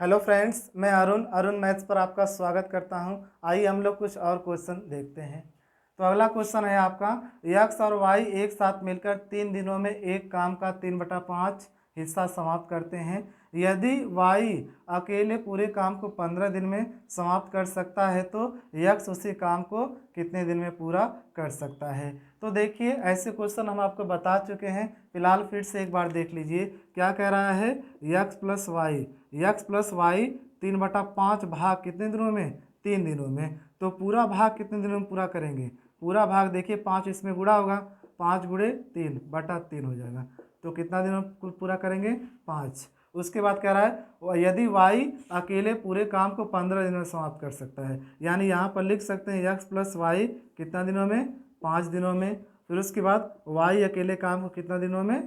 Hello friends, मैं Arun maths पर आपका स्वागत करता हूं। आइए हम लोग कुछ और क्वेश्चन देखते हैं। तो अगला क्वेश्चन है आपका, यक्स और वाई एक साथ मिलकर 3 दिनों में एक काम का 3/5 हिस्सा समाप्त करते हैं। यदि वाई अकेले पूरे काम को 15 दिन में समाप्त कर सकता है तो यक्स उसी काम को कितने दिन में पूरा कर सकता है। तो देखिए, ऐसे क्वेश्चन हम आपको बता चुके हैं। फिलहाल फिर से एक बार देख लीजिए क्या कह रहा है। यक्स प्लस वाई 3/5 भाग कितने दिनों में? 3 दिनों में। तो पूरा भाग कितने दिनों में पूरा करेंगे? पूरा भाग देखिए 5 इसमें गुणा होगा, 5 × 3 /3 हो जाएगा। तो कितना दिनों में पूरा करेंगे? 5। उसके बाद कह रहा है यदि वाई अकेले पूरे काम को 15 दिनों में समाप्त कर सकता है, यानी यहाँ पर लिख सकते हैं यक्स प्लस वाई कितना दिनों में? 5 दिनों में। फिर उसके बाद वाई अकेले काम को कितना दिनों में?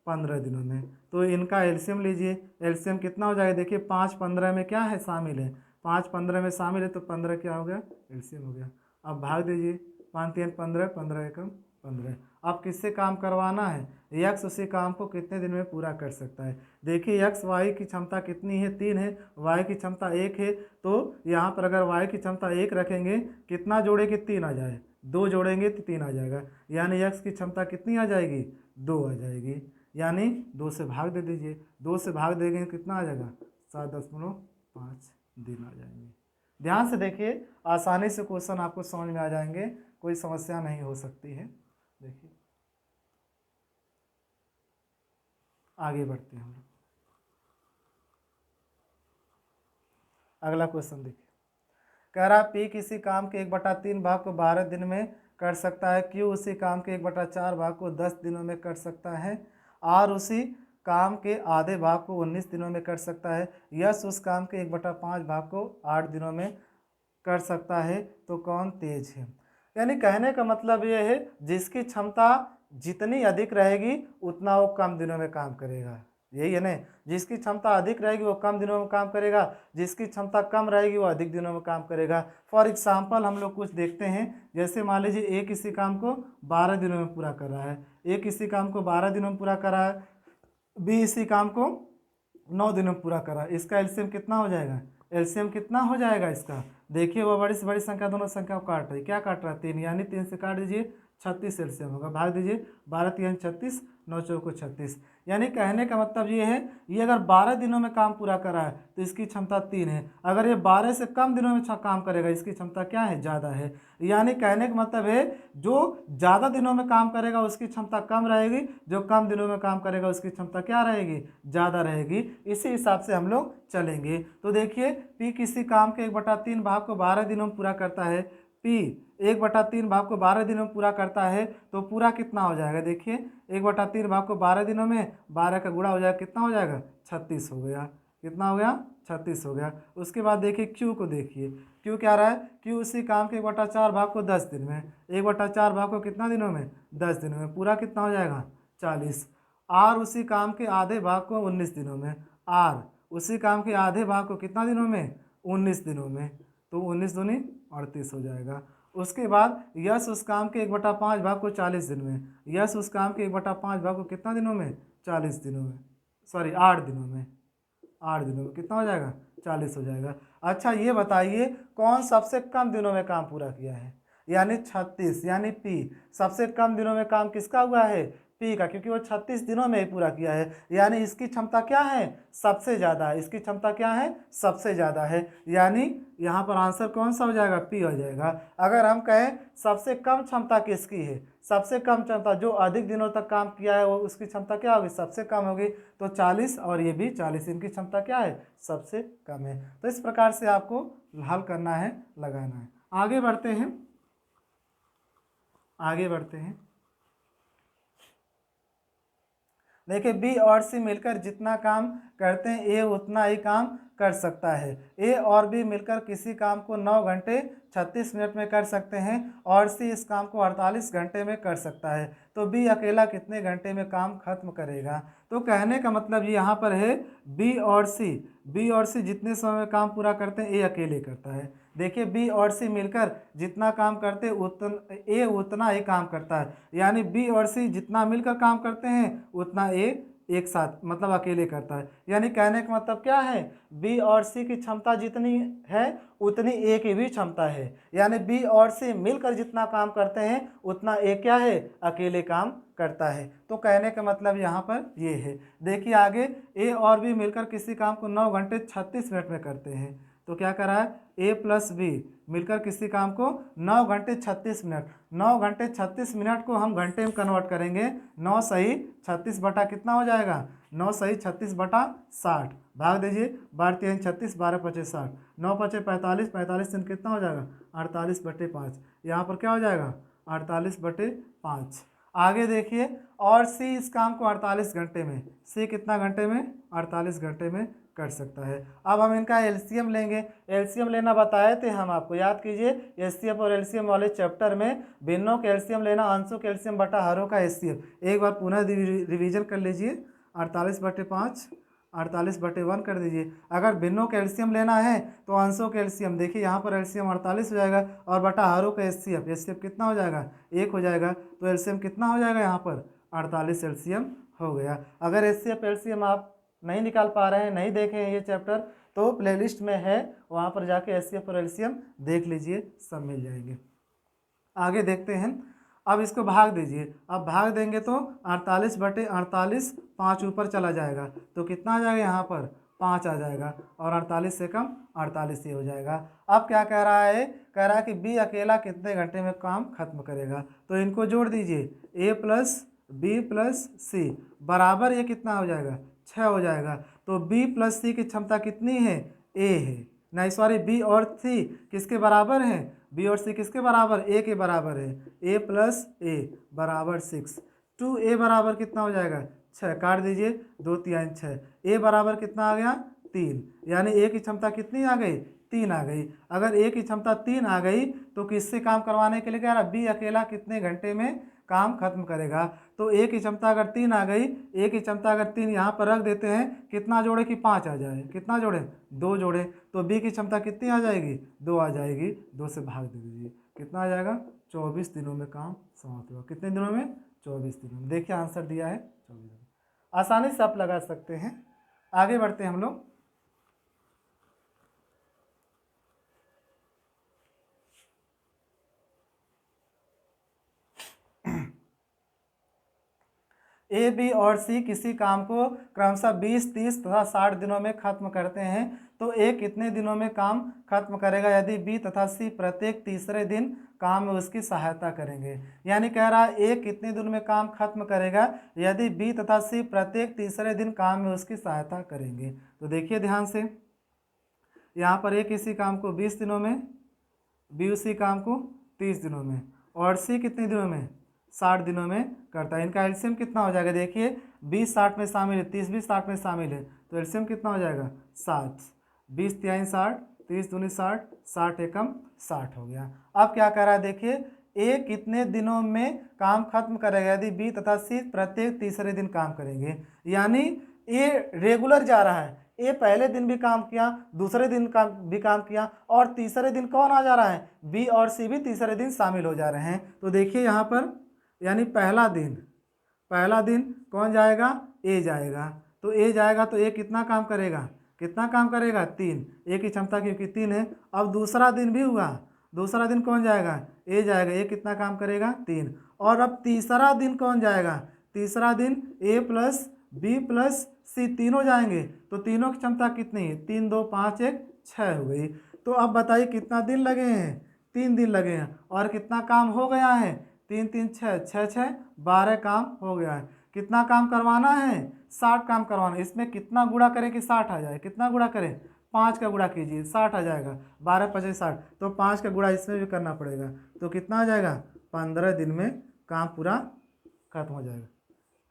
15 दिनों में। तो इनका एलसीएम लीजिए। एलसीएम कितना हो जाएगा? देखिए 5 15 में क्या है? शामिल है। 5 15 में शामिल है तो 15 क्या हो गया? एलसीएम हो गया। अब भाग दीजिए, 5 3 15, 15 एकम 15। अब किससे काम करवाना है? यक्स उसी काम को कितने दिन में पूरा कर सकता है। देखिए यक्स वाई की क्षमता कितनी है? 3 है। वाई की क्षमता 1 है। तो यहाँ पर अगर वाई की क्षमता 1 रखेंगे, कितना जोड़ेंगे? 3 आ जाए। 2 जोड़ेंगे तो 3 आ जाएगा, यानी यक्स की क्षमता कितनी आ जाएगी? 2 आ जाएगी। यानी 2 से भाग दे दीजिए। 2 से भाग देंगे कितना आ जाएगा? 7.5 दिन आ जाएंगे। ध्यान से देखिए, आसानी से क्वेश्चन आपको समझ में आ जाएंगे, कोई समस्या नहीं हो सकती है। देखिए आगे बढ़ते हैं हम लोग। अगला क्वेश्चन देखिए, कह रहा पी किसी काम के 1/3 भाग को 12 दिन में कर सकता है। क्यू उसी काम के 1/4 भाग को 10 दिनों में कर सकता है। आर उसी काम के आधे भाग को 19 दिनों में कर सकता है। यस उस काम के 1/5 भाग को 8 दिनों में कर सकता है। तो कौन तेज है? यानी कहने का मतलब ये है, जिसकी क्षमता जितनी अधिक रहेगी उतना वो कम दिनों में काम करेगा। यही है ना, जिसकी क्षमता अधिक रहेगी वो कम दिनों में काम करेगा, जिसकी क्षमता कम रहेगी वो अधिक दिनों में काम करेगा। फॉर एग्जाम्पल हम लोग कुछ देखते हैं। जैसे मान लीजिए ए किसी काम को 12 दिनों में पूरा कर रहा है। ए किसी काम को 12 दिनों में पूरा कर रहा है। बी इसी काम को 9 दिनों में पूरा करा। इसका एलसीएम कितना हो जाएगा? एलसीएम कितना हो जाएगा इसका? देखिए वो बड़ी से बड़ी संख्या दोनों संख्या को काट रही है। क्या काट रहा है? 3, यानी 3 से काट दीजिए, 36 एलसीएम होगा। भाग दीजिए, 12 3 36, 9 चौको 36। यानी कहने का मतलब ये है, ये अगर 12 दिनों में काम पूरा करा है तो इसकी क्षमता 3 है। अगर ये 12 से कम दिनों में काम करेगा, इसकी क्षमता क्या है? ज़्यादा है। यानी कहने का मतलब है, जो ज़्यादा दिनों में काम करेगा उसकी क्षमता कम रहेगी, जो कम दिनों में काम करेगा उसकी क्षमता क्या रहेगी? ज़्यादा रहेगी। इसी हिसाब से हम लोग चलेंगे। तो देखिए पी किसी काम के 1/3 भाग को 12 दिनों में पूरा करता है। पी 1/3 भाग को 12 दिनों में पूरा करता है तो पूरा कितना हो जाएगा? देखिए 1/3 भाग को 12 दिनों में 12 का गुणा हो जाएगा, कितना हो जाएगा? 36 हो गया। कितना हो गया? 36 हो गया। उसके बाद देखिए क्यू को देखिए, क्यू क्या रहा है? क्यू उसी काम के 1/4 भाग को 10 दिन में, 1/4 भाग को कितना दिनों में? 10 दिनों में। पूरा कितना हो जाएगा? 40। आर उसी काम के आधे भाग को 19 दिनों में। आर उसी काम के आधे भाग को कितना दिनों में? 19 दिनों में। तो 19 दूनी 38 हो जाएगा। उसके बाद यश उस काम के 1/5 भाग को 40 दिन में। यश उस काम के 1/5 भाग को कितना दिनों में? 40 दिनों में, सॉरी 8 दिनों में। 8 दिनों में कितना हो जाएगा? 40 हो जाएगा। अच्छा ये बताइए, कौन सबसे कम दिनों में काम पूरा किया है? यानी 36, यानी पी। सबसे कम दिनों में काम किसका हुआ है? पी का, क्योंकि वो 36 दिनों में ही पूरा किया है। यानी इसकी क्षमता क्या है? सबसे ज़्यादा है। इसकी क्षमता क्या है? सबसे ज़्यादा है। यानी यहाँ पर आंसर कौन सा हो जाएगा? पी हो जाएगा। अगर हम कहें सबसे कम क्षमता किसकी है, सबसे कम क्षमता जो अधिक दिनों तक काम किया है वो उसकी क्षमता क्या होगी? सबसे कम होगी। तो 40 और ये भी 40, इनकी क्षमता क्या है? सबसे कम है। तो इस प्रकार से आपको हल करना है, लगाना है। आगे बढ़ते हैं, आगे बढ़ते हैं। देखिए बी और सी मिलकर जितना काम करते हैं ए उतना ही काम कर सकता है। ए और बी मिलकर किसी काम को 9 घंटे 36 मिनट में कर सकते हैं और सी इस काम को 48 घंटे में कर सकता है। तो बी अकेला कितने घंटे में काम खत्म करेगा? तो कहने का मतलब ये यहाँ पर है, बी और सी जितने समय में काम पूरा करते हैं ए अकेले करता है। देखिए बी और सी मिलकर जितना काम करते ए उतना ही काम करता है। यानी बी और सी जितना मिलकर काम करते हैं उतना ए एक साथ मतलब अकेले करता है। यानी कहने का मतलब क्या है, बी और सी की क्षमता जितनी है उतनी ए की भी क्षमता है। यानी बी और सी मिलकर जितना काम करते हैं उतना ए क्या है, अकेले काम करता है। तो कहने का मतलब यहाँ पर ये है। देखिए आगे, ए और बी मिलकर किसी काम को 9 घंटे 36 मिनट में करते हैं। तो क्या करा है, ए प्लस बी मिलकर किसी काम को 9 घंटे 36 मिनट, 9 घंटे 36 मिनट को हम घंटे में कन्वर्ट करेंगे। 9 सही 36 बटा कितना हो जाएगा, 9 सही 36 बटा 60, भाग दीजिए, 12 36, 12 पचे 60, 9 पचे 45, 45 दिन कितना हो जाएगा 48 बटे 5, यहाँ पर क्या हो जाएगा 48 बटे 5। आगे देखिए, और सी इस काम को 48 घंटे में, सी कितना घंटे में, 48 घंटे में कर सकता है। अब हम इनका एलसीएम लेंगे। एलसीएम लेना बताए थे हम आपको, याद कीजिए एचसीएफ और एलसीएम वाले चैप्टर में भिन्नों का एलसीएम लेना, अंशों का एलसीएम बटा हरों का एचसीएफ। एक बार पुनः रिवीजन कर लीजिए। 48 बटे 5, 48 बटे 1 कर दीजिए। अगर भिन्नों का एलसीएम लेना है तो अंशों का एलसीएम, देखिए यहाँ पर एलसीएम 48 हो जाएगा और बटा हरों का एचसीएफ, एचसीएफ कितना हो जाएगा 1 हो जाएगा। तो एलसीएम कितना हो जाएगा यहाँ पर 48 एलसीएम हो गया। अगर एचसीएफ एलसीएम आप नहीं निकाल पा रहे हैं, नहीं देखे हैं ये चैप्टर, तो प्लेलिस्ट में है, वहाँ पर जाके एचसीएफ और एलसीएम देख लीजिए, सब मिल जाएंगे। आगे देखते हैं। अब इसको भाग दीजिए। अब भाग देंगे तो 48 बटे 48, 5 ऊपर चला जाएगा तो कितना आ जाएगा यहाँ पर 5 आ जाएगा, और 48 से कम 48 ही हो जाएगा। अब क्या कह रहा है, कह रहा है कि बी अकेला कितने घंटे में काम खत्म करेगा। तो इनको जोड़ दीजिए, ए प्लस बी प्लस सी बराबर ये कितना हो जाएगा 6 हो जाएगा। तो बी प्लस सी की क्षमता कितनी है, ए है, नहीं सॉरी, बी और सी किसके बराबर हैं, बी और सी किसके बराबर, ए के बराबर है। ए प्लस ए बराबर 6, 2a बराबर कितना हो जाएगा 6, काट दीजिए, 2 3 6, ए बराबर कितना आ गया 3, यानी ए की क्षमता कितनी आ गई 3 आ गई। अगर ए की क्षमता 3 आ गई तो किससे काम करवाने के लिए कह रहा, बी अकेला कितने घंटे में काम खत्म करेगा। तो ए की क्षमता अगर 3 आ गई, ए की क्षमता अगर 3 यहाँ पर रख देते हैं, कितना जोड़े कि 5 आ जाए, कितना जोड़े 2 जोड़े, तो बी की क्षमता कितनी आ जाएगी 2 आ जाएगी, 2 से भाग दे दीजिए, कितना आ जाएगा 24 दिनों में काम समाप्त होगा। कितने दिनों में 24 दिनों में। देखिए आंसर दिया है 24 दिनों में, आसानी से आप लगा सकते हैं। आगे बढ़ते हैं हम लोग। ए बी और सी किसी काम को क्रमशः 20 30 तथा 60 दिनों में खत्म करते हैं तो ए कितने दिनों में काम खत्म करेगा यदि बी तथा सी प्रत्येक तीसरे दिन काम में उसकी सहायता करेंगे। यानी कह रहा है ए कितने दिनों में काम खत्म करेगा यदि बी तथा सी प्रत्येक तीसरे दिन काम में उसकी सहायता करेंगे। तो देखिए ध्यान से, यहाँ पर ए किसी काम को 20 दिनों में, बी उसी काम को 30 दिनों में, और सी कितने दिनों में 60 दिनों में करता है। इनका एलसीएम कितना हो जाएगा, देखिए 20 60 में शामिल है, 30 भी 60 में शामिल है, तो एलसीएम कितना हो जाएगा 7, 20 3 60, 30 दूनी 60, 60 एकम 60 हो गया। अब क्या कह रहा है, देखिए ए कितने दिनों में काम खत्म करेगा यदि बी तथा सी प्रत्येक तीसरे दिन काम करेंगे। यानी ए रेगुलर जा रहा है, ए पहले दिन भी काम किया, दूसरे दिन भी काम किया, और तीसरे दिन कौन आ जा रहा है, बी और सी भी तीसरे दिन शामिल हो जा रहे हैं। तो देखिए यहाँ पर, यानी पहला दिन कौन जाएगा, ए जाएगा, तो ए जाएगा तो ए कितना काम करेगा, कितना काम करेगा 3, ए की क्षमता क्योंकि 3 है। अब दूसरा दिन भी हुआ, दूसरा दिन कौन जाएगा, ए जाएगा, ए कितना काम करेगा 3। और अब तीसरा दिन कौन जाएगा, तीसरा दिन ए प्लस बी प्लस सी तीनों जाएंगे, तो तीनों की क्षमता कितनी है, 3 2 5 1 6 हो गई। तो अब बताइए कितना दिन लगे हैं, 3 दिन लगे हैं, और कितना काम हो गया है, 3 3 6 6 6 12 काम हो गया है। कितना काम करवाना है, 60 काम करवाना है। इसमें कितना गुणा करें कि 60 आ जाए, कितना गुणा करें, 5 का गुणा कीजिए 60 आ जाएगा, 12 5 60, तो 5 का गुणा इसमें भी करना पड़ेगा, तो कितना आ जाएगा 15 दिन में काम पूरा खत्म हो जाएगा।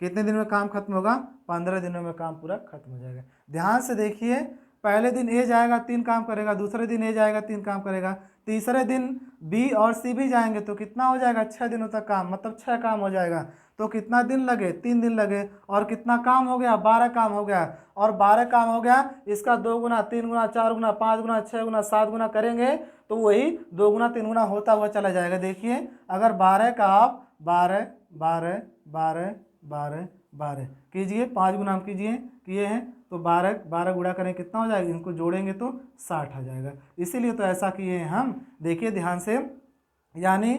कितने दिन में काम खत्म होगा, 15 दिनों में काम पूरा खत्म हो जाएगा। ध्यान से देखिए, पहले दिन ए जाएगा 3 काम करेगा, दूसरे दिन ए जाएगा 3 काम करेगा, तीसरे दिन बी और सी भी जाएंगे, तो कितना हो जाएगा 6 दिनों तक काम, मतलब 6 काम हो जाएगा। तो कितना दिन लगे, 3 दिन लगे, और कितना काम हो गया 12 काम हो गया, और 12 काम हो गया, इसका 2 गुना 3 गुना 4 गुना 5 गुना 6 गुना 7 गुना करेंगे तो वही 2 गुना 3 गुना होता हुआ चला जाएगा। देखिए अगर 12 का आप 12 12 12 12 12 कीजिए, 5 गुना हम कीजिए किए हैं तो 12 12 गुणा करें कितना हो जाएगा, इनको जोड़ेंगे तो 60 आ जाएगा। इसीलिए तो ऐसा किए हैं हम। देखिए ध्यान से, यानी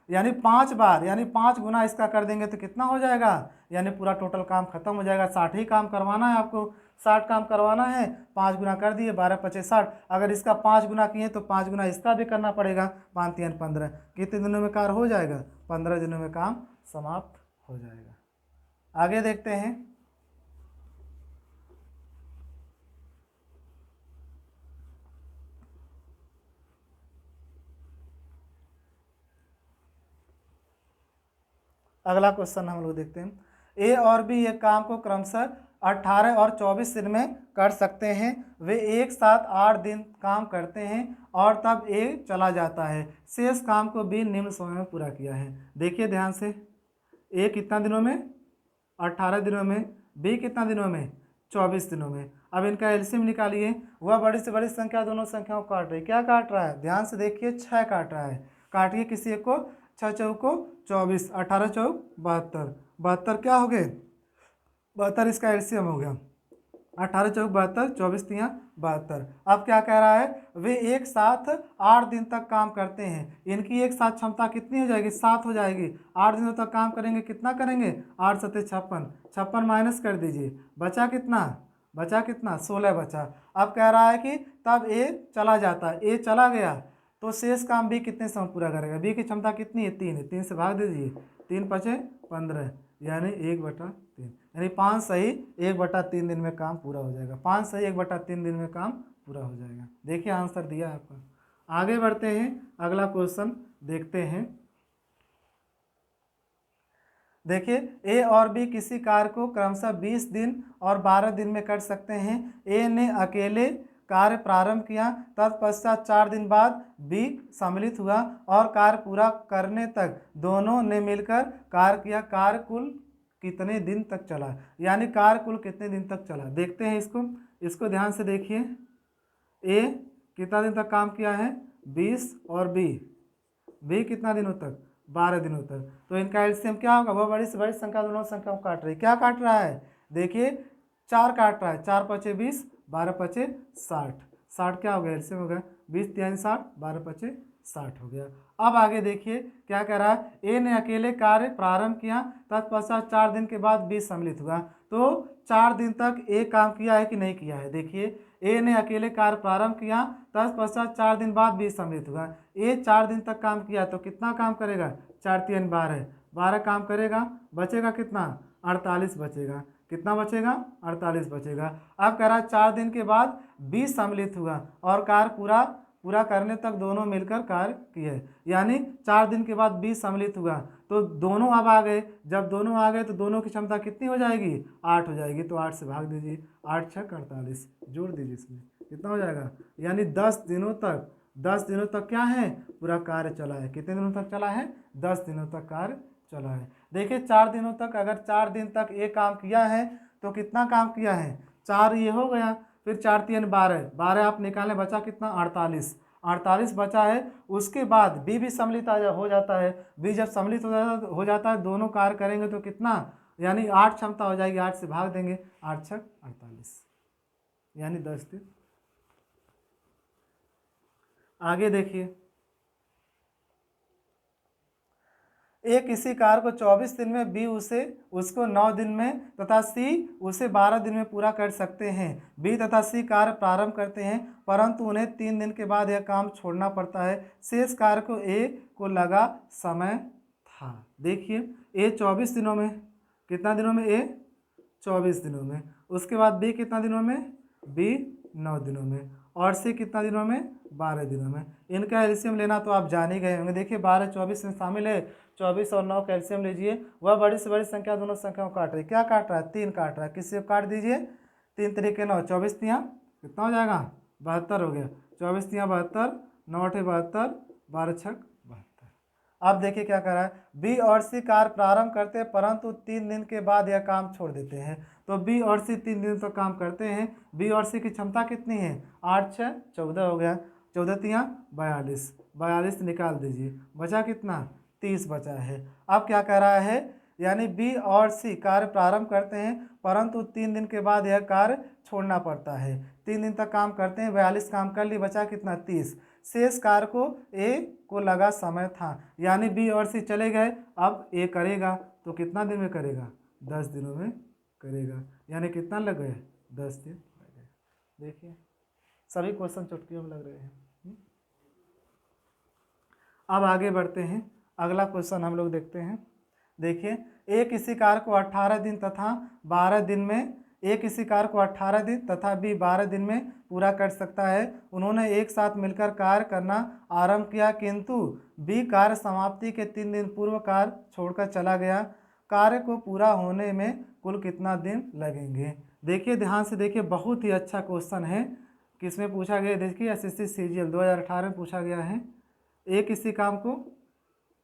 यानी 5 बार, यानी 5 गुना इसका कर देंगे तो कितना हो जाएगा, यानी पूरा टोटल काम खत्म हो जाएगा। 60 ही काम करवाना है आपको, 60 काम करवाना है। 5 गुना कर दिए, 12 पचे 60। अगर इसका 5 गुना किए तो 5 गुना इसका भी करना पड़ेगा। 5 3 15, कितने दिनों में कार्य हो जाएगा, 15 दिनों में काम समाप्त हो जाएगा। आगे देखते हैं। अगला क्वेश्चन हम लोग देखते हैं। ए और बी एक काम को क्रमशः 18 और 24 दिन में कर सकते हैं। वे एक साथ 8 दिन काम करते हैं और तब ए चला जाता है। शेष काम को बी निम्न समय में पूरा किया है। देखिए ध्यान से, ए कितना दिनों में, 18 दिनों में, बी कितना दिनों में, 24 दिनों में। अब इनका एलसीएम निकालिए। वह बड़ी से बड़ी संख्या दोनों संख्याओं को काट रही है। क्या काट रहा है, ध्यान से देखिए, 6 काट रहा है। काटिए किसी एक को, 6 चौको 24, 18 चौक 72, 72 क्या हो गए, 72 इसका एलसीएम हो गया। 18 चौक 72, 24 तियाँ 72। अब क्या कह रहा है, वे एक साथ 8 दिन तक काम करते हैं। इनकी एक साथ क्षमता कितनी हो जाएगी, 7 हो जाएगी। 8 दिनों तक काम करेंगे, कितना करेंगे, 8 सत्ते 56, 56 माइनस कर दीजिए, बचा कितना, बचा कितना, 16 बचा। अब कह रहा है कि तब ए चला जाता है। ए चला गया तो शेष काम बी कितने समय पूरा करेगा। बी की क्षमता कितनी है, 3 है, 3 से भाग दीजिए, 3 पचे 15, यानी 1/3, यानी 5 सही 1/3 दिन में काम पूरा हो जाएगा। 5 सही 1/3 दिन में काम पूरा हो जाएगा। देखिए आंसर दिया है आपका। आगे बढ़ते हैं, अगला क्वेश्चन देखते हैं। देखिए ए और बी किसी कार्य को क्रमशः 20 दिन और 12 दिन में कर सकते हैं। ए ने अकेले कार्य प्रारंभ किया, तत्पश्चात 4 दिन बाद बी सम्मिलित हुआ और कार्य पूरा करने तक दोनों ने मिलकर कार्य किया। कार्य कुल कितने दिन तक चला, यानी कार्य कुल कितने दिन तक चला। देखते हैं इसको ध्यान से देखिए। ए कितना दिन तक काम किया है, 20, और बी कितना दिनों तक, 12 दिनों तक। तो इनका एलसीएम क्या होगा, वह बड़ी से बड़ी संख्या दोनों संख्याओं को काट रही है। क्या काट रहा है, देखिए 4 काट रहा है, 4 पचे 20, 12 पचे 60, 60 क्या हो गया, एलसीएम हो गया 20 3 60, 12 पचे 60 हो गया। अब आगे देखिए क्या कह रहा है, ए ने अकेले कार्य प्रारंभ किया, तत्पश्चात 4 दिन के बाद बी सम्मिलित हुआ। तो 4 दिन तक ए काम किया है कि नहीं किया है। देखिए ए ने अकेले कार्य प्रारंभ किया, तत्पश्चात 4 दिन बाद बी सम्मिलित हुआ। ए 4 दिन तक काम किया तो कितना काम करेगा, 4 3 12, 12 काम करेगा, बचेगा कितना, 48 बचेगा। कितना बचेगा, 48 बचेगा। अब कह रहा है 4 दिन के बाद बी सम्मिलित हुआ और कार्य पूरा करने तक दोनों मिलकर कार्य किए, यानी 4 दिन के बाद बी सम्मिलित हुआ तो दोनों अब आ गए। जब दोनों आ गए तो दोनों की क्षमता कितनी हो जाएगी, 8 हो जाएगी। तो 8 से भाग दीजिए, 8 6 48, जोड़ दीजिए, इसमें कितना हो जाएगा, यानी 10 दिनों तक, 10 दिनों तक क्या है, पूरा कार्य चला है। कितने दिनों तक चला है, 10 दिनों तक कार्य चला है। देखिए 4 दिनों तक, अगर 4 दिन तक ये काम किया है तो कितना काम किया है, 4 ये हो गया, फिर 4 3 12, 12 आप निकालें, बचा कितना, 48, 48 बचा है। उसके बाद बी भी सम्मिलित हो जाता है। बी जब सम्मिलित हो जाता है दोनों कार्य करेंगे तो कितना, यानी 8 क्षमता हो जाएगी, 8 से भाग देंगे, 8 6 48, यानी 10 दिन। आगे देखिए, ए किसी कार्य को 24 दिन में, बी उसको 9 दिन में तथा सी उसे 12 दिन में पूरा कर सकते हैं। बी तथा सी कार्य प्रारंभ करते हैं परंतु उन्हें 3 दिन के बाद यह काम छोड़ना पड़ता है। शेष कार्य को ए को लगा समय था। देखिए ए 24 दिनों में, कितना दिनों में, ए 24 दिनों में। उसके बाद बी कितना दिनों में, बी 9 दिनों में, और सी कितना दिनों में, 12 दिनों में। इनका एलसीएम लेना तो आप जान ही गए होंगे। देखिए 12 24 में शामिल है, 24 और 9 का एलसीएम लीजिए। वह बड़ी से बड़ी संख्या दोनों संख्याओं को काट रही है। क्या काट रहा है, 3 काट रहा है। किसी को काट दीजिए, 3 तरीके 9, 24 तियाँ कितना हो जाएगा, 72 हो गया। 24 तियाँ 72, 9 8 72, 12 6 72। अब देखिए क्या कर रहा है, बी और सी कार्य प्रारंभ करते हैं परंतु 3 दिन के बाद यह काम छोड़ देते हैं। तो बी और सी 3 दिन तक काम करते हैं। बी और सी की क्षमता कितनी है, 8 6 14 हो गया, 14 तियाँ 42, 42 निकाल दीजिए, बचा कितना, 30 बचा है। अब क्या कह रहा है यानी बी और सी कार्य प्रारंभ करते हैं, परंतु 3 दिन के बाद यह कार्य छोड़ना पड़ता है। 3 दिन तक काम करते हैं, 42 काम कर ली, बचा कितना 30। शेष कार्य को ए को लगा समय था, यानी बी और सी चले गए, अब ए करेगा तो कितना दिन में करेगा, 10 दिनों में करेगा, यानी कितना लग गए, 10 दिन लग गए। देखिए सभी क्वेश्चन चुटकियों में लग रहे हैं। अब आगे बढ़ते हैं, अगला क्वेश्चन हम लोग देखते हैं। देखिए ए किसी कार्य को 18 दिन तथा 12 दिन में, ए किसी कार्य को 18 दिन तथा बी 12 दिन में पूरा कर सकता है। उन्होंने एक साथ मिलकर कार्य करना आरंभ किया, किंतु बी कार्य समाप्ति के 3 दिन पूर्व कार्य छोड़कर चला गया। कार्य को पूरा होने में कुल कितना दिन लगेंगे। देखिए ध्यान से देखिए, बहुत ही अच्छा क्वेश्चन है। किसमें पूछा गया, देखिए एसएससी सीजीएल 2018 में पूछा गया है। ए किसी काम को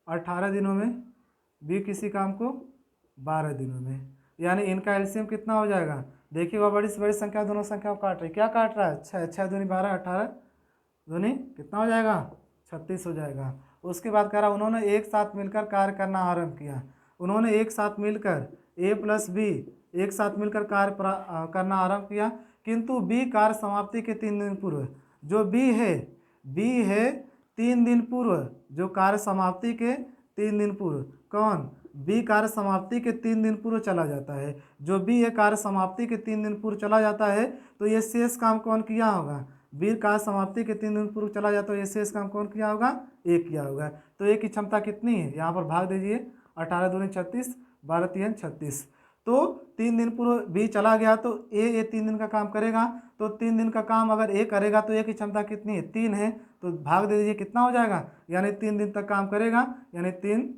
18 दिनों में, बी किसी काम को 12 दिनों में, यानी इनका एलसीएम कितना हो जाएगा। देखिए वह बड़ी से बड़ी संख्या दोनों संख्या को काट रही, क्या काट रहा है, 6, 6 दूनी 12, 18 दूनी कितना हो जाएगा, 36 हो जाएगा। उसके बाद कह रहा उन्होंने एक साथ मिलकर कार्य करना आरंभ किया। उन्होंने एक साथ मिलकर ए प्लस बी एक साथ मिलकर कार्य करना आरंभ किया, किंतु बी कार्य समाप्ति के 3 दिन पूर्व, जो बी है 3 दिन पूर्व, जो कार्य समाप्ति के 3 दिन पूर्व, कौन, बी कार्य समाप्ति के 3 दिन पूर्व चला जाता है। जो बी ये कार्य समाप्ति के 3 दिन पूर्व चला जाता है, तो ये शेष काम कौन किया होगा, बी कार्य समाप्ति के 3 दिन पूर्व चला जाता है, ये शेष काम कौन किया होगा, ए किया होगा। तो ए की क्षमता कितनी है, यहाँ पर भाग दीजिए, 18 दूनी 36, 12 तीन 36। तो 3 दिन पूर्व बी चला गया, तो ए 3 दिन का काम करेगा, तो 3 दिन का काम अगर ए करेगा तो ए की क्षमता कितनी है, 3 है, तो भाग दे दीजिए, कितना हो जाएगा, यानी 3 दिन तक काम करेगा, यानी 3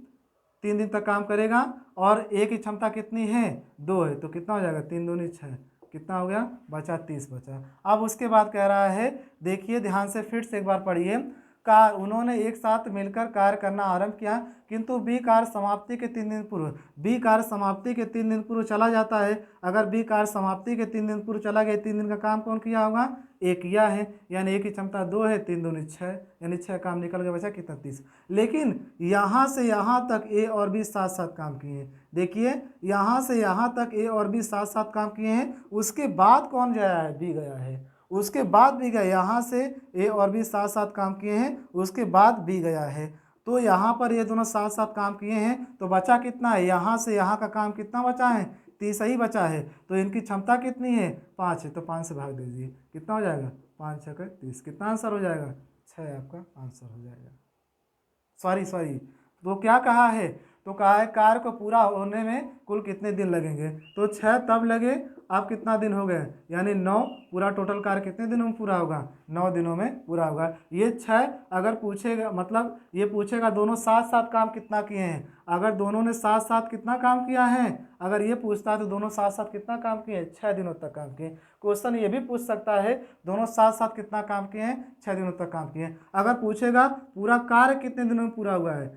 दिन तक काम करेगा, और ए की क्षमता कितनी है, 2 है, तो कितना हो जाएगा, 3 दूनी 6, कितना हो गया, बचा 30 बचा। अब उसके बाद कह रहा है, देखिए ध्यान से फिर से एक बार पढ़िए, उन्होंने एक साथ मिलकर कार्य करना आरंभ किया, किंतु बी कार्य समाप्ति के 3 दिन पूर्व, बी कार्य समाप्ति के 3 दिन पूर्व चला जाता है। अगर बी कार्य समाप्ति के 3 दिन पूर्व चला गया, 3 दिन का काम कौन किया होगा, ए किया है, यानी ए की क्षमता 2 है, 3 दूनी 6, यानी 6 काम निकल गया, बचा कितना 30। लेकिन यहाँ से यहाँ तक ए और बी साथ साथ काम किए हैं। देखिए यहाँ से यहाँ तक ए और बी साथ साथ काम किए हैं, उसके बाद कौन गया है, बी गया है, उसके बाद भी गया, यहाँ से ए और बी साथ साथ काम किए हैं, उसके बाद बी गया है। तो यहाँ पर ये दोनों साथ साथ काम किए हैं, तो बचा कितना है, यहाँ से यहाँ का काम कितना बचा है, 30 ही बचा है। तो इनकी क्षमता कितनी है, 5 है, तो 5 से भाग दीजिए, कितना हो जाएगा, 5 6 30, कितना आंसर हो जाएगा, 6 आपका आंसर हो जाएगा। सॉरी, तो क्या कहा है, तो कहा है कार्य को पूरा होने में कुल कितने दिन लगेंगे, तो 6 तब लगे, अब कितना दिन हो गए, यानी 9, पूरा टोटल कार्य कितने दिनों में पूरा होगा, 9 दिनों में पूरा होगा। ये 6 अगर पूछेगा, मतलब ये पूछेगा दोनों साथ साथ काम कितना किए हैं, अगर दोनों ने साथ साथ कितना काम किया है, अगर ये पूछता है तो दोनों साथ साथ कितना काम किए, 6 दिनों तक काम किए। क्वेश्चन ये भी पूछ सकता है दोनों साथ साथ कितना काम किए हैं, 6 दिनों तक काम किए हैं। अगर पूछेगा पूरा कार्य कितने दिनों में पूरा हुआ है,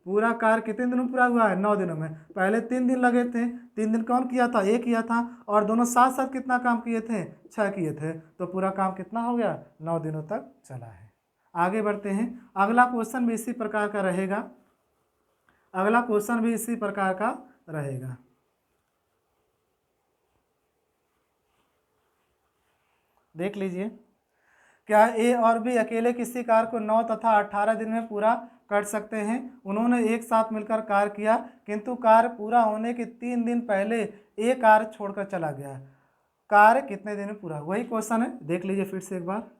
पूरा कार्य कितने दिनों में पूरा हुआ है, 9 दिनों में। पहले 3 दिन लगे थे, 3 दिन कौन किया था, एक किया था, और दोनों साथ साथ कितना काम किए थे, 6 किए थे, तो पूरा काम कितना हो गया, 9 दिनों तक चला है। आगे बढ़ते हैं, अगला क्वेश्चन भी इसी प्रकार का रहेगा, अगला क्वेश्चन भी इसी प्रकार का रहेगा। देख लीजिए, क्या ए और बी अकेले किसी कार्य को 9 तथा 18 दिन में पूरा कर सकते हैं। उन्होंने एक साथ मिलकर कार्य किया, किंतु कार्य पूरा होने के 3 दिन पहले ए कार्य छोड़कर चला गया। कार्य कितने दिन में पूरा, वही क्वेश्चन है, देख लीजिए फिर से एक बार।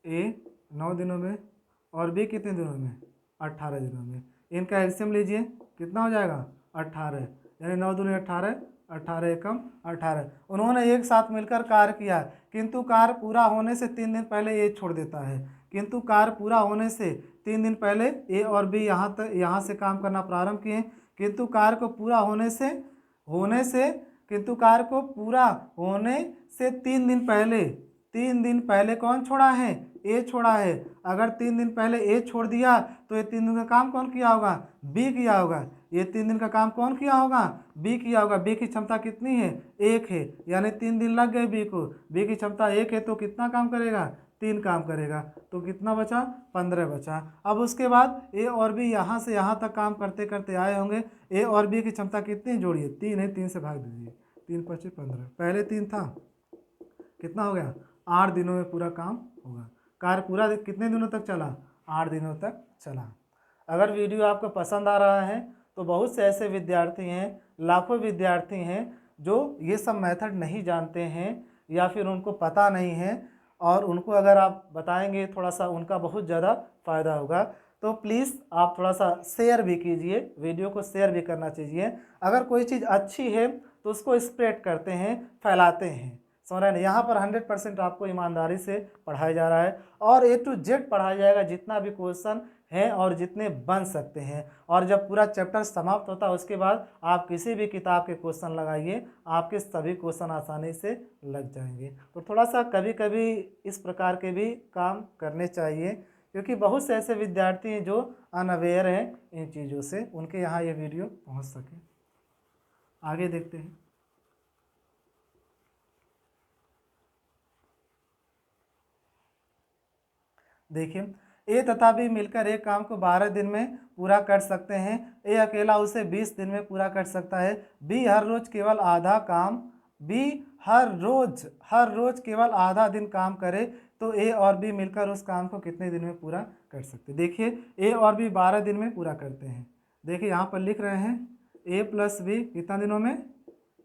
ए 9 दिनों में और बी कितने दिनों में, 18 दिनों में। इनका एलसीएम लीजिए, कितना हो जाएगा, 18, यानी 9 दूनी 18, 18 एकम 18। उन्होंने एक साथ मिलकर कार्य किया, किंतु कार्य पूरा होने से 3 दिन पहले ए छोड़ देता है। किंतु कार्य पूरा होने से 3 दिन पहले ए और बी यहाँ से काम करना प्रारंभ किए, किंतु कार्य को पूरा होने से 3 दिन पहले कौन छोड़ा है, ए छोड़ा है। अगर 3 दिन पहले ए छोड़ दिया तो ये 3 दिन का काम कौन किया होगा, बी किया होगा। ये 3 दिन का काम कौन किया होगा, बी किया होगा। बी की क्षमता कितनी है, 1 है, यानी 3 दिन लग गए बी को। बी की क्षमता 1 है तो कितना काम करेगा, 3 काम करेगा, तो कितना बचा, 15 बचा। अब उसके बाद ए और बी यहाँ से यहाँ तक काम करते करते आए होंगे। ए और बी की क्षमता कितनी जोड़िए, 3 है, 3 से भाग दीजिए, 3 × 5 = 15, पहले 3 था, कितना हो गया, 8 दिनों में पूरा काम होगा। कार्य पूरा कितने दिनों तक चला, 8 दिनों तक चला। अगर वीडियो आपको पसंद आ रहा है तो बहुत से ऐसे विद्यार्थी हैं, लाखों विद्यार्थी हैं जो ये सब मेथड नहीं जानते हैं या फिर उनको पता नहीं है, और उनको अगर आप बताएंगे थोड़ा सा उनका बहुत ज़्यादा फ़ायदा होगा। तो प्लीज़ आप थोड़ा सा शेयर भी कीजिए, वीडियो को शेयर भी करना चाहिए। अगर कोई चीज़ अच्छी है तो उसको स्प्रेड करते हैं, फैलाते हैं, समझ रहे हैं। यहाँ पर 100% आपको ईमानदारी से पढ़ाया जा रहा है और A to Z पढ़ाया जाएगा, जितना भी क्वेश्चन है और जितने बन सकते हैं। और जब पूरा चैप्टर समाप्त होता है उसके बाद आप किसी भी किताब के क्वेश्चन लगाइए, आपके सभी क्वेश्चन आसानी से लग जाएंगे। तो थोड़ा सा कभी कभी इस प्रकार के भी काम करने चाहिए, क्योंकि बहुत से ऐसे विद्यार्थी हैं जो अनअवेयर हैं इन चीज़ों से, उनके यहाँ ये वीडियो पहुँच सके। आगे देखते हैं। देखिए, ए तथा बी मिलकर एक काम को 12 दिन में पूरा कर सकते हैं। ए अकेला उसे 20 दिन में पूरा कर सकता है। बी हर रोज केवल आधा काम, बी हर रोज केवल आधा दिन काम करे तो ए और बी मिलकर उस काम को कितने दिन में पूरा कर सकते हैं। देखिए, ए और बी 12 दिन में पूरा करते हैं। देखिए यहाँ पर लिख रहे हैं ए प्लस बी कितना दिनों में,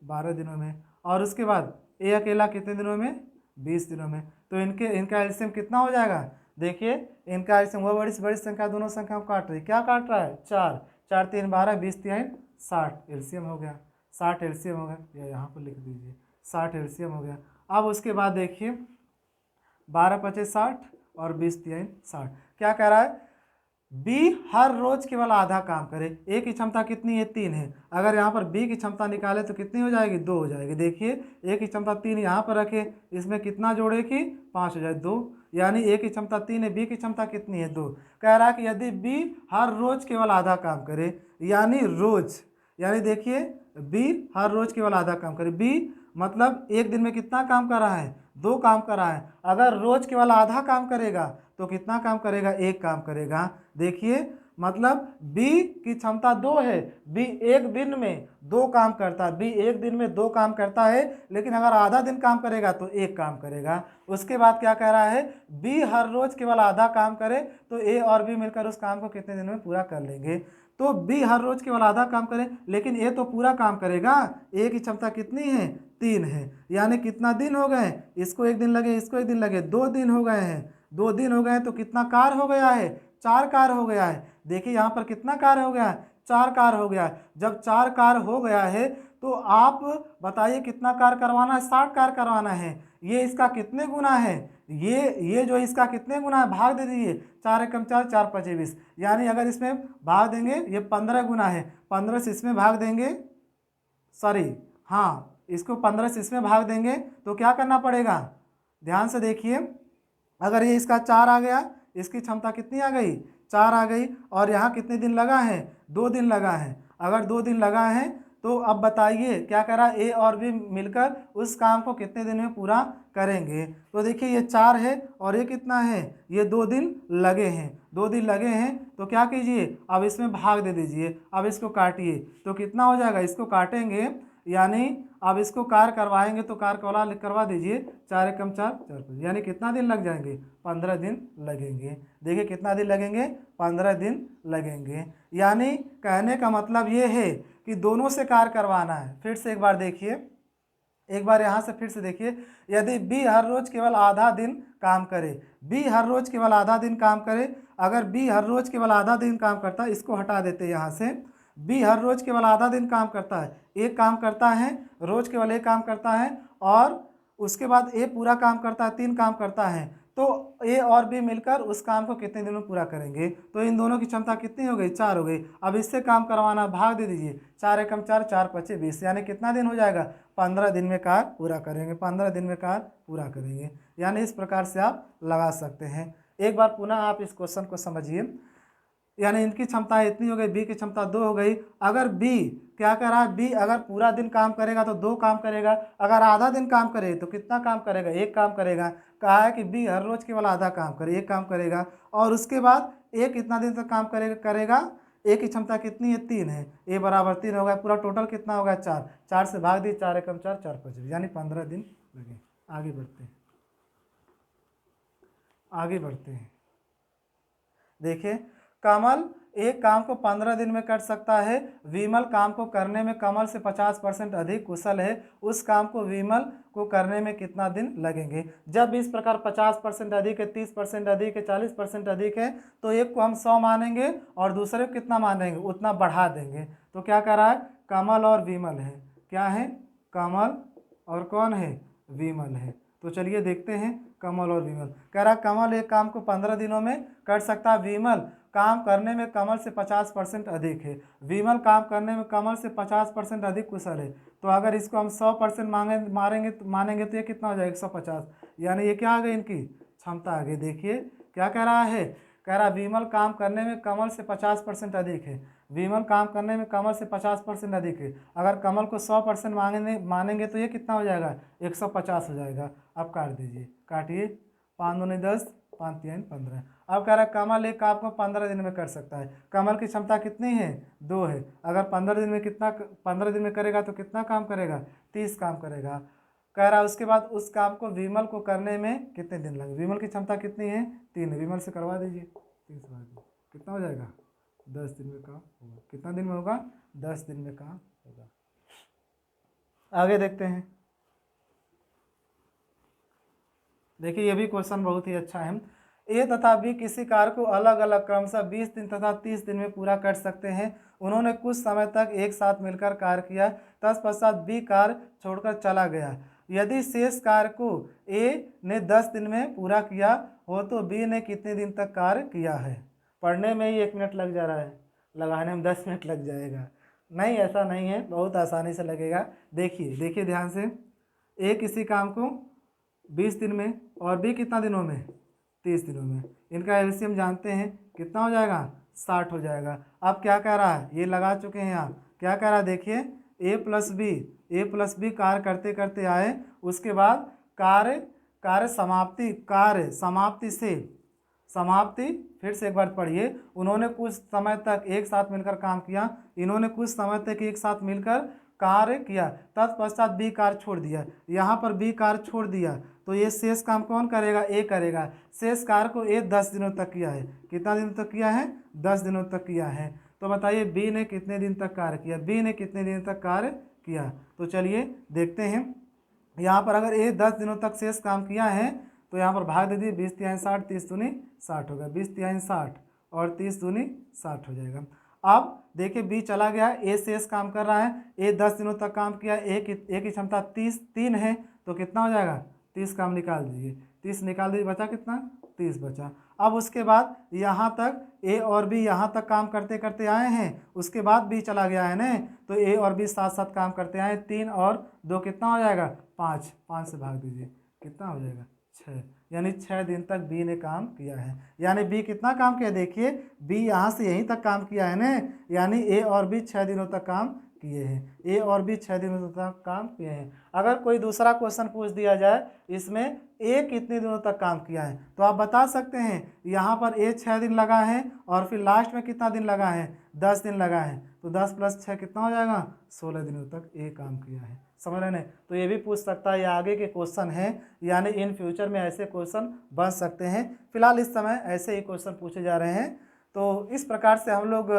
12 दिनों में, और उसके बाद ए अकेला कितने दिनों में, 20 दिनों में। तो इनका एलसीएम कितना हो जाएगा, देखिए इनका एलसीएम, वो बड़ी से बड़ी संख्या दोनों संख्या को काट रही है, क्या काट रहा है, 4, 4 3 12, 20 3 60, एलसीएम हो गया, 60 एलसीएम हो गया, या यहाँ पर लिख दीजिए 60 एलसीएम हो गया। अब उसके बाद देखिए 12 × 5 = 60 और 20 3 60, क्या कह रहा है, बी हर रोज केवल आधा काम करे। ए की क्षमता कितनी है, 3 है। अगर यहाँ पर बी की क्षमता निकाले तो कितनी हो जाएगी, 2 हो जाएगी। देखिए ए की क्षमता 3 यहाँ पर रखे, इसमें कितना जोड़े कि 5 हो जाए, 2, यानी ए की क्षमता 3 है, बी की क्षमता कितनी है, 2। कह रहा है कि यदि बी हर रोज केवल आधा काम करे, यानी रोज, यानी देखिए बी हर रोज केवल आधा काम करे, बी मतलब एक दिन में कितना काम कर रहा है, 2 काम कर रहा है। अगर रोज केवल आधा काम करेगा तो कितना काम करेगा, 1 काम करेगा। देखिए मतलब B की क्षमता 2 है, B एक दिन में 2 काम करता है, B एक दिन में 2 काम करता है, लेकिन अगर आधा दिन काम करेगा तो 1 काम करेगा। उसके बाद क्या कह रहा है, B हर रोज केवल आधा काम करे तो A और B मिलकर उस काम को कितने दिन में पूरा कर लेंगे। तो B हर रोज केवल आधा काम करे, लेकिन A तो पूरा काम करेगा। A की क्षमता कितनी है, 3 है, यानी कितना दिन हो गए, इसको एक दिन लगे, इसको एक दिन लगे, 2 दिन हो गए हैं। 2 दिन हो गए तो कितना कार्य हो गया है, 4 कार्य हो गया है। देखिए यहाँ पर कितना कार्य हो गया है, 4 कार्य हो गया है। जब 4 कार्य हो गया है तो आप बताइए कितना कार्य करवाना है, 60 कार्य करवाना है। ये इसका कितने गुना है, ये जो इसका कितने गुना है, भाग दे दीजिए, 4 एकम 4, 4 × 5 = 20, यानी अगर इसमें भाग देंगे ये 15 गुना है, 15 से इसमें भाग देंगे, सॉरी हाँ इसको 15 से इसमें भाग देंगे तो क्या करना पड़ेगा, ध्यान से देखिए, अगर ये इसका 4 आ गया, इसकी क्षमता कितनी आ गई, 4 आ गई, और यहाँ कितने दिन लगा है, 2 दिन लगा है। अगर 2 दिन लगा है तो अब बताइए क्या करा, ए और बी मिलकर उस काम को कितने दिन में पूरा करेंगे। तो देखिए ये 4 है और ये कितना है, ये 2 दिन लगे हैं, 2 दिन लगे हैं। तो क्या कीजिए, अब इसमें भाग दे दीजिए, अब इसको काटिए तो कितना हो जाएगा, इसको काटेंगे यानी अब इसको कार्य करवाएंगे तो कार्य वाला करवा दीजिए, 4 एकम 4, 4 5, यानी कितना दिन लग जाएंगे, 15 दिन लगेंगे। देखिए कितना दिन लगेंगे, 15 दिन लगेंगे। यानी कहने का मतलब ये है कि दोनों से कार्य करवाना है। फिर से एक बार देखिए, एक बार यहाँ से फिर से देखिए, यदि बी हर रोज केवल आधा दिन काम करे, बी हर रोज केवल आधा दिन काम करे, अगर बी हर रोज केवल आधा दिन काम करता है, इसको हटा देते यहाँ से, बी हर रोज केवल आधा दिन काम करता है, एक काम करता है, रोज केवल एक काम करता है, और उसके बाद ए पूरा काम करता है, 3 काम करता है, तो ए और बी मिलकर उस काम को कितने दिनों में पूरा करेंगे। तो इन दोनों की क्षमता कितनी हो गई, 4 हो गई। अब इससे काम करवाना, भाग दे दीजिए, 4 एकम 4, 4 × 5 = 20, यानी कितना दिन हो जाएगा, 15 दिन में कार्य पूरा करेंगे, 15 दिन में कार्य पूरा करेंगे। यानी इस प्रकार से आप लगा सकते हैं। एक बार पुनः आप इस क्वेश्चन को समझिए, यानी इनकी क्षमता इतनी हो गई, बी की क्षमता 2 हो गई। अगर बी क्या कर रहा है, बी अगर पूरा दिन काम करेगा तो 2 काम करेगा, अगर आधा दिन काम करे तो कितना काम करेगा, 1 काम करेगा। कहा है कि बी हर रोज केवल आधा काम करे, 1 काम करेगा। और उसके बाद ए कितना दिन तक काम करेगा, ए की क्षमता कितनी है, 3 है, ए बराबर 3 होगा, पूरा टोटल कितना होगा, 4, 4 से भाग दी, 4 एकम 4, 4 5, यानी 15 दिन लगे। आगे बढ़ते हैं, आगे बढ़ते हैं। देखिए, कमल एक काम को 15 दिन में कर सकता है, विमल काम को करने में कमल से 50% अधिक कुशल है, उस काम को विमल को करने में कितना दिन लगेंगे। जब इस प्रकार 50% अधिक है, 30% अधिक है, 40% अधिक है, तो एक को हम 100 मानेंगे और दूसरे को कितना मानेंगे, उतना बढ़ा देंगे। तो क्या कर रहा है, कमल और विमल है, क्या है, कमल और कौन है, विमल है। तो चलिए देखते हैं कमल और विमल। कह रहा कमल एक काम को 15 दिनों में कर सकता है, विमल काम करने में कमल से 50% अधिक है, विमल काम करने में कमल से 50% अधिक कुशल है। तो अगर इसको हम 100% मानेंगे तो ये कितना हो जाएगा, 150, यानी ये क्या आ गई, इनकी क्षमता आ गई। देखिए क्या कह रहा है, कह रहा विमल काम करने में कमल से 50% अधिक है, विमल काम करने में कमल से 50% अधिक है। अगर कमल को 100% मानेंगे तो ये कितना हो जाएगा, 150 हो जाएगा। अब काट दीजिए, काटिए, 5 दूनी 10, 5 तीन 15। अब कह रहा है कमल एक काम को 15 दिन में कर सकता है, कमल की क्षमता कितनी है, 2 है। अगर 15 दिन में कितना, 15 दिन में करेगा तो कितना काम करेगा, 30 काम करेगा। कह रहा है उसके बाद उस काम को विमल को करने में कितने दिन लगे, विमल की क्षमता कितनी है, 3 है, विमल से करवा दीजिए, 3 से भाग दीजिए, कितना हो जाएगा, 10 दिन में काम होगा। कितना दिन में होगा, 10 दिन में काम होगा। आगे देखते हैं। देखिए ये भी क्वेश्चन बहुत ही अच्छा है। ए तथा बी किसी कार्य को अलग अलग क्रमशः 20 दिन तथा 30 दिन में पूरा कर सकते हैं। उन्होंने कुछ समय तक एक साथ मिलकर कार्य किया, तत्पश्चात बी कार्य छोड़कर चला गया। यदि शेष कार्य को ए ने 10 दिन में पूरा किया हो तो बी ने कितने दिन तक कार्य किया है। पढ़ने में ही 1 मिनट लग जा रहा है, लगाने में 10 मिनट लग जाएगा। नहीं, ऐसा नहीं है, बहुत आसानी से लगेगा। देखिए देखिए ध्यान से, ए किसी काम को 20 दिन में और बी कितना दिनों में, 30 दिनों में। इनका एलसीएम जानते हैं कितना हो जाएगा, 60 हो जाएगा। अब क्या कह रहा है, ये लगा चुके हैं यहाँ, क्या कह रहा है देखिए, ए प्लस बी कार्य करते करते आए, उसके बाद कार्य समाप्ति फिर से एक बार पढ़िए। उन्होंने कुछ समय तक एक साथ मिलकर काम किया, इन्होंने कुछ समय तक एक साथ मिलकर कार्य किया, तत्पश्चात बी कार्य छोड़ दिया। यहाँ पर बी कार्य छोड़ दिया तो ये शेष काम कौन करेगा, ए करेगा। शेष कार्य को ए 10 दिनों तक किया है, कितना दिनों तक किया है, 10 दिनों तक किया है। तो बताइए बी ने कितने दिन तक कार्य किया, बी ने कितने दिन तक कार्य किया। तो चलिए देखते हैं, यहाँ पर अगर ए 10 दिनों तक शेष काम किया है तो यहाँ पर भाग दे दिए, 20 तिहाई 60, 30 दूनी 60 होगा, 20 तिहाई 60 और 30 दूनी 60 हो जाएगा। अब देखिए बी चला गया, ए शेष काम कर रहा है, ए 10 दिनों तक काम किया, ए की क्षमता 3 है, तो कितना हो जाएगा, 30 काम निकाल दीजिए, 30 निकाल दीजिए, बचा कितना, 30 बचा। अब उसके बाद यहाँ तक ए और बी यहाँ तक काम करते करते आए हैं, उसके बाद बी चला गया है ना, तो ए और बी साथ साथ काम करते आए, 3 और 2 कितना हो जाएगा, 5, 5 से भाग दीजिए, कितना हो जाएगा, 6, यानी 6 दिन तक बी ने काम किया है। यानी बी कितना काम किया, देखिए बी यहाँ से यहीं तक काम किया है ना, यानी ए और बी 6 दिनों तक काम किए हैं, ए और बी 6 दिनों तक काम किए हैं। अगर कोई दूसरा क्वेश्चन पूछ दिया जाए इसमें ए कितने दिनों तक काम किया है, तो आप बता सकते हैं यहाँ पर ए 6 दिन लगा है और फिर लास्ट में कितना दिन लगा है, 10 दिन लगा है, तो 10 + 6 कितना हो जाएगा, 16 दिनों तक ए काम किया है। समझ रहे हैं। तो ये भी पूछ सकता है, ये आगे के क्वेश्चन हैं, यानी इन फ्यूचर में ऐसे क्वेश्चन बन सकते हैं। फिलहाल इस समय ऐसे ही क्वेश्चन पूछे जा रहे हैं। तो इस प्रकार से हम लोग,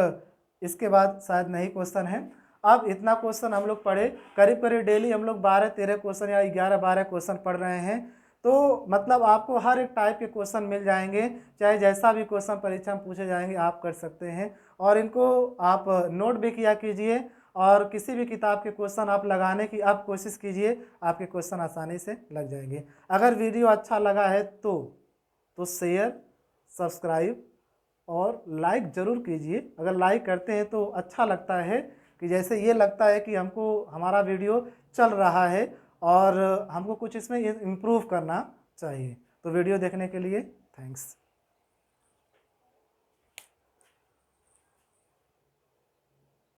इसके बाद शायद नहीं क्वेश्चन है। अब इतना क्वेश्चन हम लोग पढ़े, करीब करीब डेली हम लोग 12-13 क्वेश्चन या 11-12 क्वेश्चन पढ़ रहे हैं। तो मतलब आपको हर एक टाइप के क्वेश्चन मिल जाएंगे, चाहे जैसा भी क्वेश्चन परीक्षा में पूछे जाएंगे आप कर सकते हैं। और इनको आप नोट भी किया कीजिए और किसी भी किताब के क्वेश्चन आप लगाने की आप कोशिश कीजिए, आपके क्वेश्चन आसानी से लग जाएंगे। अगर वीडियो अच्छा लगा है तो शेयर, सब्सक्राइब और लाइक ज़रूर कीजिए। अगर लाइक करते हैं तो अच्छा लगता है, कि जैसे ये लगता है कि हमको हमारा वीडियो चल रहा है और हमको कुछ इसमें इम्प्रूव करना चाहिए। तो वीडियो देखने के लिए थैंक्स।